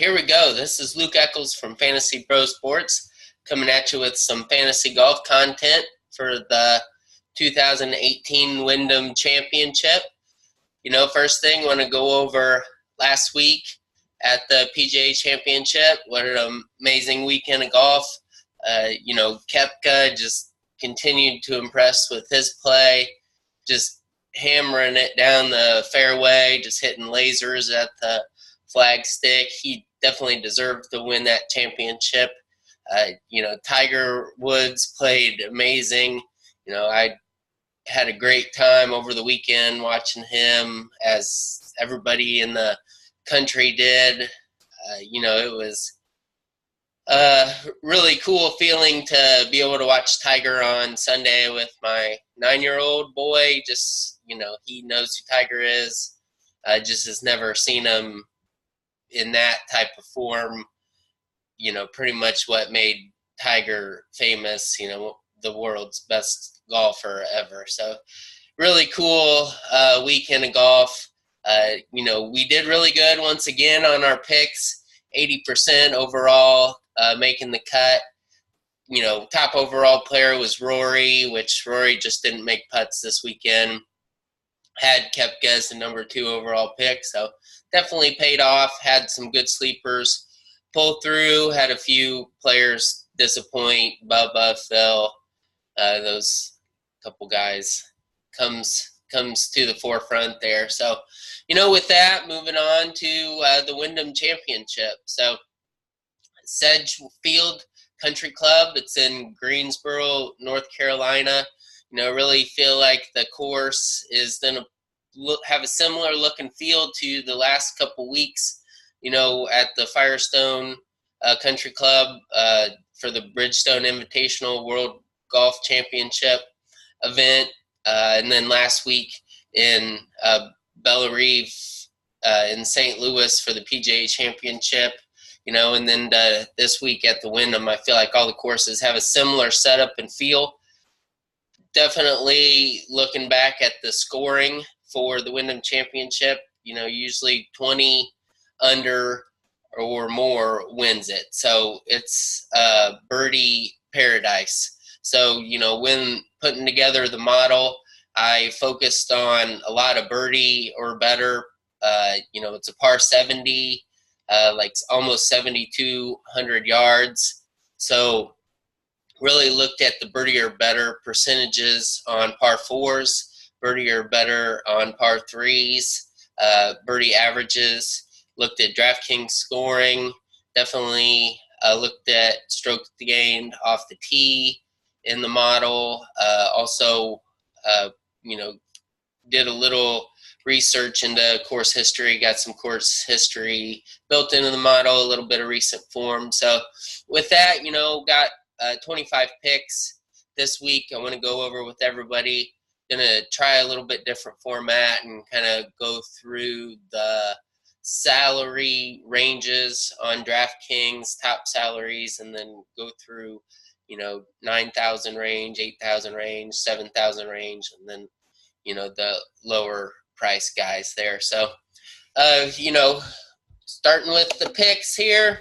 here we go. This is Luke Eccles from Fantasy Pro Sports coming at you with some fantasy golf content for the 2018 Wyndham Championship. First thing, want to go over last week at the PGA Championship. What an amazing weekend of golf. Koepka just continued to impress with his play, just hammering it down the fairway, just hitting lasers at the flag stick. He definitely deserved to win that championship. Tiger Woods played amazing. I had a great time over the weekend watching him, as everybody in the country did. It was a really cool feeling to be able to watch Tiger on Sunday with my 9-year-old boy. Just, he knows who Tiger is. Just has never seen him in that type of form. Pretty much what made Tiger famous, the world's best golfer ever. So really cool weekend of golf. We did really good once again on our picks, 80% overall, making the cut. Top overall player was Rory, which Rory just didn't make putts this weekend. Had Koepka as the number 2 overall pick, so definitely paid off. Had some good sleepers pull through. Had a few players disappoint. Bubba, Phil, those couple guys comes to the forefront there. So, with that, moving on to the Wyndham Championship. So, Sedgefield Country Club. It's in Greensboro, North Carolina. Really feel like the course is going to have a similar look and feel to the last couple weeks, at the Firestone Country Club for the Bridgestone Invitational World Golf Championship event. And then last week in Bellerive in St. Louis for the PGA Championship. And then this week at the Wyndham, I feel like all the courses have a similar setup and feel. Definitely looking back at the scoring for the Wyndham Championship, usually 20 under or more wins it. So it's birdie paradise. So, when putting together the model, I focused on a lot of birdie or better. It's a par 70, like almost 7,200 yards. So really looked at the birdie or better percentages on par 4s, birdie or better on par 3s, birdie averages. Looked at DraftKings scoring. Definitely looked at stroke gained off the tee in the model. Also, did a little research into course history, got some course history built into the model, a little bit of recent form. So with that, got 25 picks this week. I want to go over with everybody. Going to try a little bit different format and kind of go through the salary ranges on DraftKings, top salaries, and then go through, 9,000 range, 8,000 range, 7,000 range, and then, the lower price guys there. So, starting with the picks here,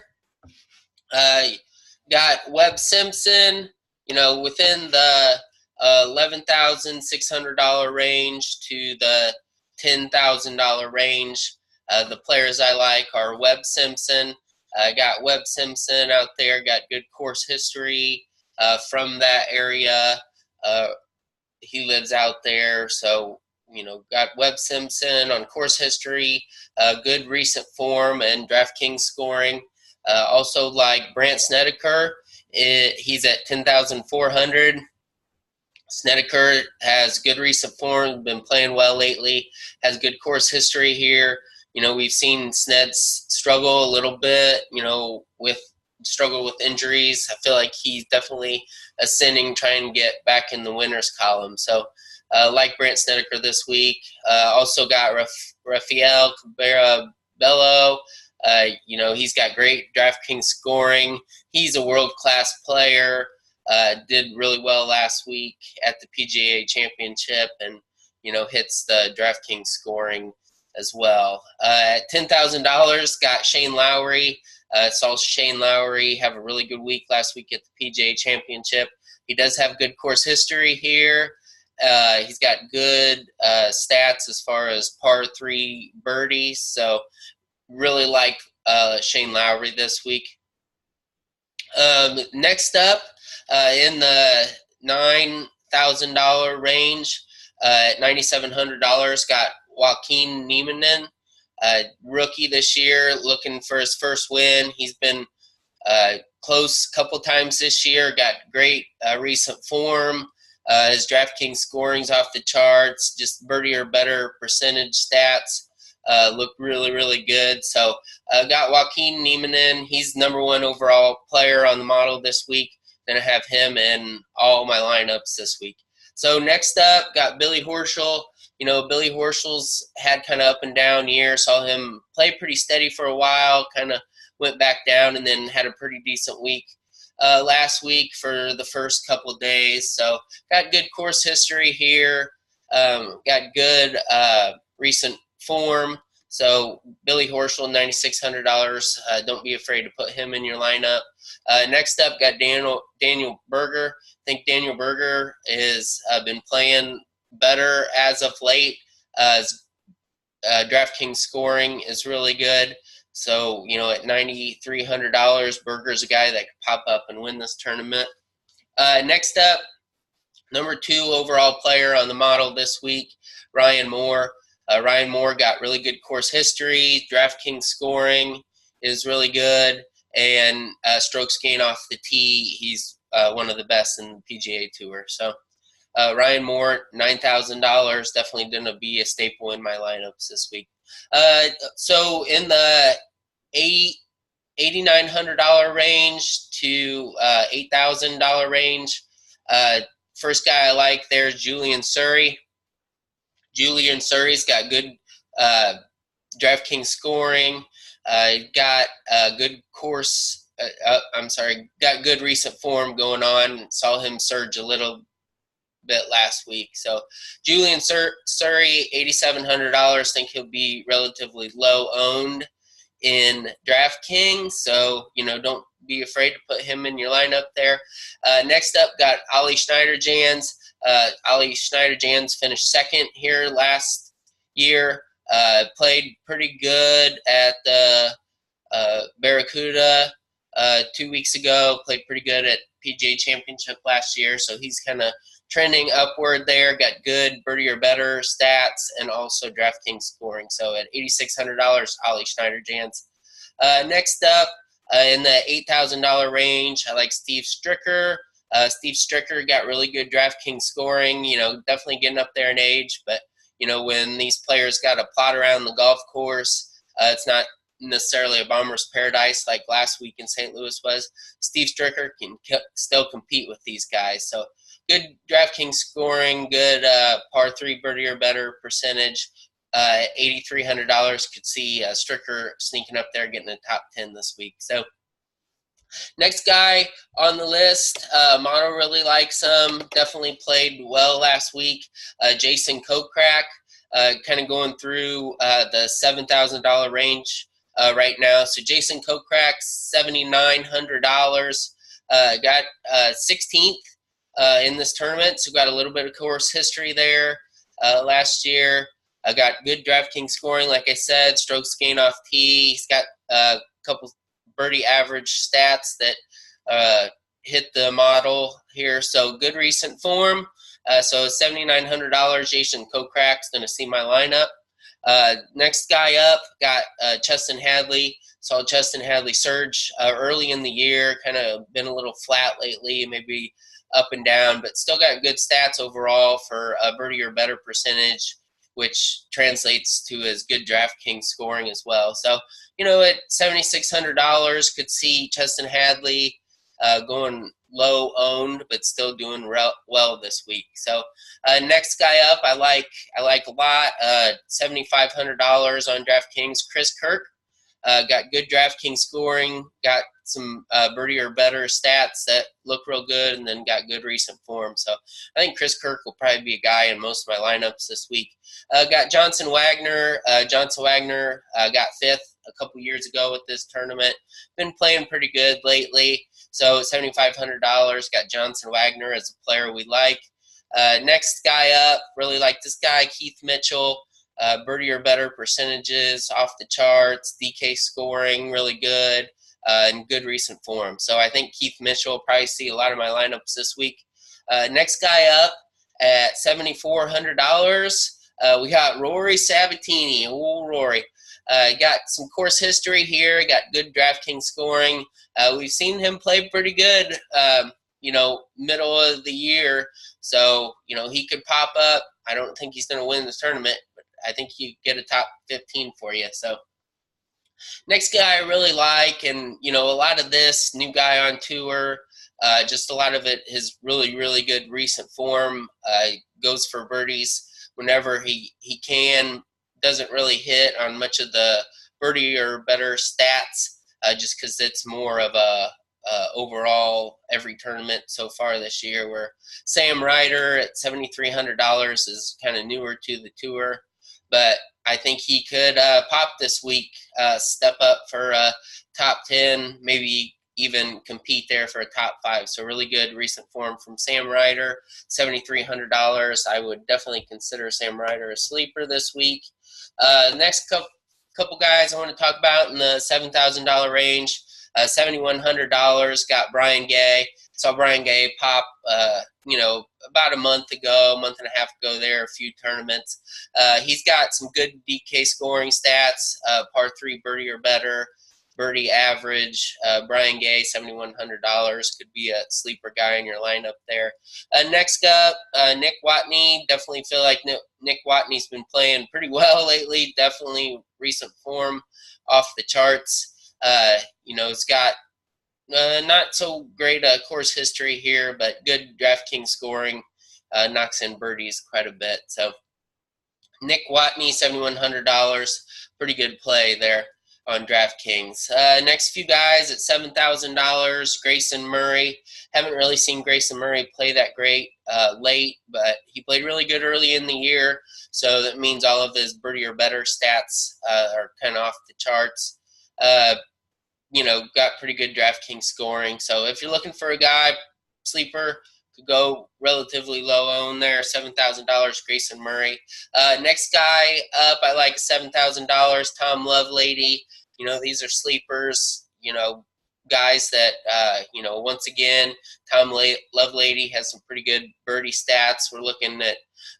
got Webb Simpson, within the $11,600 range to the $10,000 range. The players I like are Webb Simpson. Got Webb Simpson out there, got good course history from that area. He lives out there, so, got Webb Simpson on course history, good recent form and DraftKings scoring. Also like Brandt Snedeker, he's at 10,400. Snedeker has good recent form, been playing well lately, has good course history here. We've seen Sneds struggle a little bit, with injuries. I feel like he's definitely ascending, trying to get back in the winners column. So like Brandt Snedeker this week. Also got Rafael Cabrera Bello. He's got great DraftKings scoring. He's a world-class player. Did really well last week at the PGA Championship and, hits the DraftKings scoring as well. At $10,000, got Shane Lowry. Saw Shane Lowry have a really good week last week at the PGA Championship. He does have good course history here. He's got good stats as far as par 3 birdies, so really like Shane Lowry this week. Next up, in the $9,000 range, at $9,700, got Joaquin Niemann, rookie this year, looking for his first win. He's been close a couple times this year, got great recent form. His DraftKings scoring's off the charts, just birdie or better percentage stats look really, really good. So got Joaquin Niemann. He's #1 overall player on the model this week. Gonna have him in all my lineups this week. So next up, got Billy Horschel. You know, Billy Horschel's had kind of up and down year. Saw him play pretty steady for a while, kind of went back down, and then had a pretty decent week last week for the first couple of days. So got good course history here. Got good recent form. So Billy Horschel, $9,600. Don't be afraid to put him in your lineup. Next up, got Daniel Berger. I think Daniel Berger has been playing better as of late. His DraftKings scoring is really good. So, you know, at $9,300, Berger's a guy that could pop up and win this tournament. Next up, #2 overall player on the model this week, Ryan Moore. Ryan Moore got really good course history. DraftKings scoring is really good. And strokes gained off the tee, he's one of the best in the PGA Tour. So Ryan Moore, $9,000, definitely going to be a staple in my lineups this week. So in the $8,900 range to $8,000 range, first guy I like there is Julian Surrey. Julian Surrey's got good DraftKings scoring. Got good course. Got good recent form going on. Saw him surge a little bit last week. So Julian Surrey, $8,700. Think he'll be relatively low owned in DraftKings. So, you know, don't be afraid to put him in your lineup there. Next up, got Ollie Schneider-Jans. Ollie Schneider-Jans finished second here last year. Played pretty good at the Barracuda 2 weeks ago. Played pretty good at PGA Championship last year. So he's kind of trending upward there. Got good birdie or better stats and also DraftKings scoring. So at $8,600, Ollie Schneider-Jans. Next up, in the $8,000 range, I like Steve Stricker. Steve Stricker got really good DraftKings scoring, you know, definitely getting up there in age. But, you know, when these players got to plot around the golf course, it's not necessarily a bomber's paradise like last week in St. Louis was. Steve Stricker can still compete with these guys. So good DraftKings scoring, good par 3 birdie or better percentage. $8,300 could see Stricker sneaking up there, getting the top 10 this week. So next guy on the list, Mono really likes him. Definitely played well last week. Jason Kokrak, kind of going through the $7,000 range right now. So Jason Kokrak, $7,900. Got 16th in this tournament, so got a little bit of course history there last year. Got good DraftKings scoring, like I said, strokes gained off tee. He's got a couple birdie average stats that hit the model here. So good recent form. So $7,900, Jason Kokrak's going to see my lineup. Next guy up, got Cheston Hadley. Saw Cheston Hadley surge early in the year, kind of been a little flat lately, maybe up and down, but still got good stats overall for a birdie or better percentage, which translates to his good DraftKings scoring as well. So, you know, at $7,600, could see Cheston Hadley going low owned, but still doing well this week. So next guy up, I like a lot. $7,500 on DraftKings. Chris Kirk got good DraftKings scoring. Got some birdie or better stats that look real good, and then got good recent form. So I think Chris Kirk will probably be a guy in most of my lineups this week. Got Johnson Wagner. Johnson Wagner got fifth a couple years ago with this tournament. Been playing pretty good lately. So $7,500. Got Johnson Wagner as a player we like. Next guy up, really like this guy, Keith Mitchell. Birdie or better percentages off the charts, DK scoring really good, and good recent form. So I think Keith Mitchell will probably see a lot of my lineups this week. Next guy up at $7,400, we got Rory Sabatini. Oh, Rory. Got some course history here, got good DraftKings scoring. We've seen him play pretty good, middle of the year. So, he could pop up. I don't think he's going to win this tournament, but I think he get a top 15 for you. So next guy I really like, and, a lot of this, new guy on tour, just a lot of it, his really, really good recent form, goes for birdies whenever he can. Doesn't really hit on much of the birdie or better stats, just because it's more of a overall every tournament so far this year, where Sam Ryder at $7,300 is kind of newer to the tour. But I think he could pop this week, step up for a top 10, maybe even compete there for a top 5. So really good recent form from Sam Ryder, $7,300. I would definitely consider Sam Ryder a sleeper this week. Next couple guys I want to talk about in the $7,000 range. $7,100 got Brian Gay. Saw Brian Gay pop, about a month and a half ago there, a few tournaments. He's got some good DK scoring stats, par 3 birdie or better, birdie average. Brian Gay, $7,100, could be a sleeper guy in your lineup there. Next up, Nick Watney. Definitely feel like Nick Watney's been playing pretty well lately. Definitely recent form off the charts. It's got not so great course history here, but good DraftKings scoring, knocks in birdies quite a bit. So Nick Watney, $7,100, pretty good play there on DraftKings. Next few guys at $7,000, Grayson Murray. Haven't really seen Grayson Murray play that great late, but he played really good early in the year, so that means all of his birdie or better stats are kind of off the charts. Got pretty good DraftKings scoring. So if you're looking for a guy, sleeper, could go relatively low own there, $7,000, Grayson Murray. Next guy up, I like $7,000, Tom Lovelady. These are sleepers, guys that, once again, Tom Lovelady has some pretty good birdie stats. We're looking at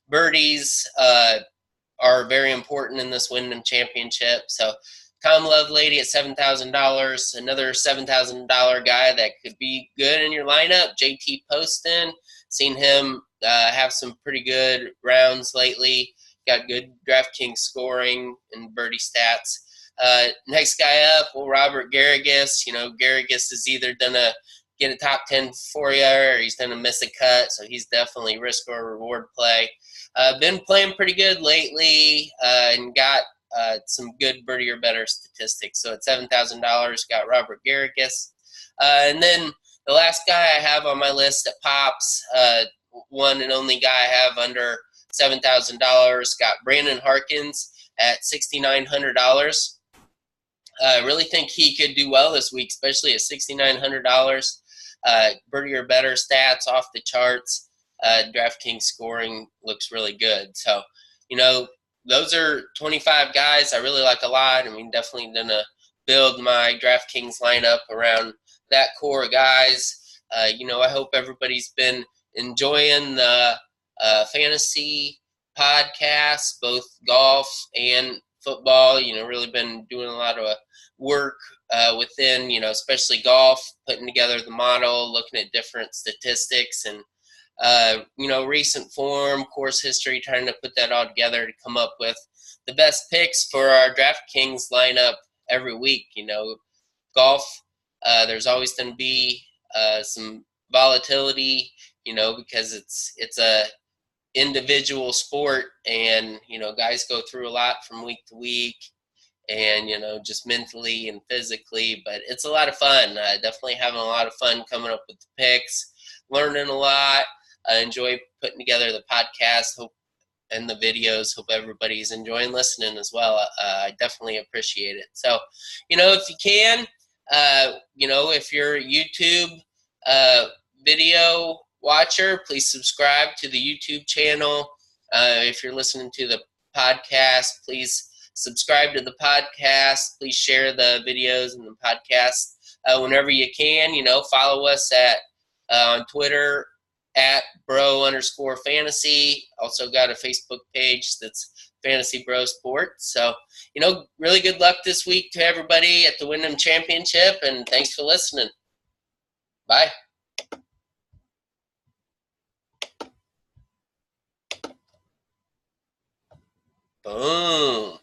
birdies are very important in this Wyndham Championship. So Tom Lovelady at $7,000, another $7,000 guy that could be good in your lineup, JT Poston. Seen him have some pretty good rounds lately. Got good DraftKings scoring and birdie stats. Next guy up, Robert Garrigus. Garrigus is either going to get a top 10 for you or he's going to miss a cut, so he's definitely risk or reward play. Been playing pretty good lately and got some good birdie or better statistics. So at $7,000, got Robert Garrigus. And then the last guy I have on my list that pops, one and only guy I have under $7,000, got Brandon Harkins at $6,900. I really think he could do well this week, especially at $6,900. Birdie or better stats off the charts. DraftKings scoring looks really good. So, those are 25 guys I really like a lot. Definitely going to build my DraftKings lineup around that core of guys. I hope everybody's been enjoying the fantasy podcasts, both golf and football. Really been doing a lot of work within, especially golf, putting together the model, looking at different statistics and recent form, course history, trying to put that all together to come up with the best picks for our DraftKings lineup every week. Golf, there's always going to be some volatility, because it's a individual sport and, guys go through a lot from week to week. and just mentally and physically. But it's a lot of fun. Definitely having a lot of fun coming up with the picks, learning a lot. I enjoy putting together the podcast. Hope and the videos. Hope everybody's enjoying listening as well. I definitely appreciate it. So, if you can, if you're a YouTube video watcher, please subscribe to the YouTube channel. If you're listening to the podcast, please subscribe to the podcast. Please share the videos and the podcast whenever you can. Follow us on Twitter at bro_fantasy. Also got a Facebook page that's Fantasy Bro Sports. So, really good luck this week to everybody at the Wyndham Championship, and thanks for listening. Bye. Boom.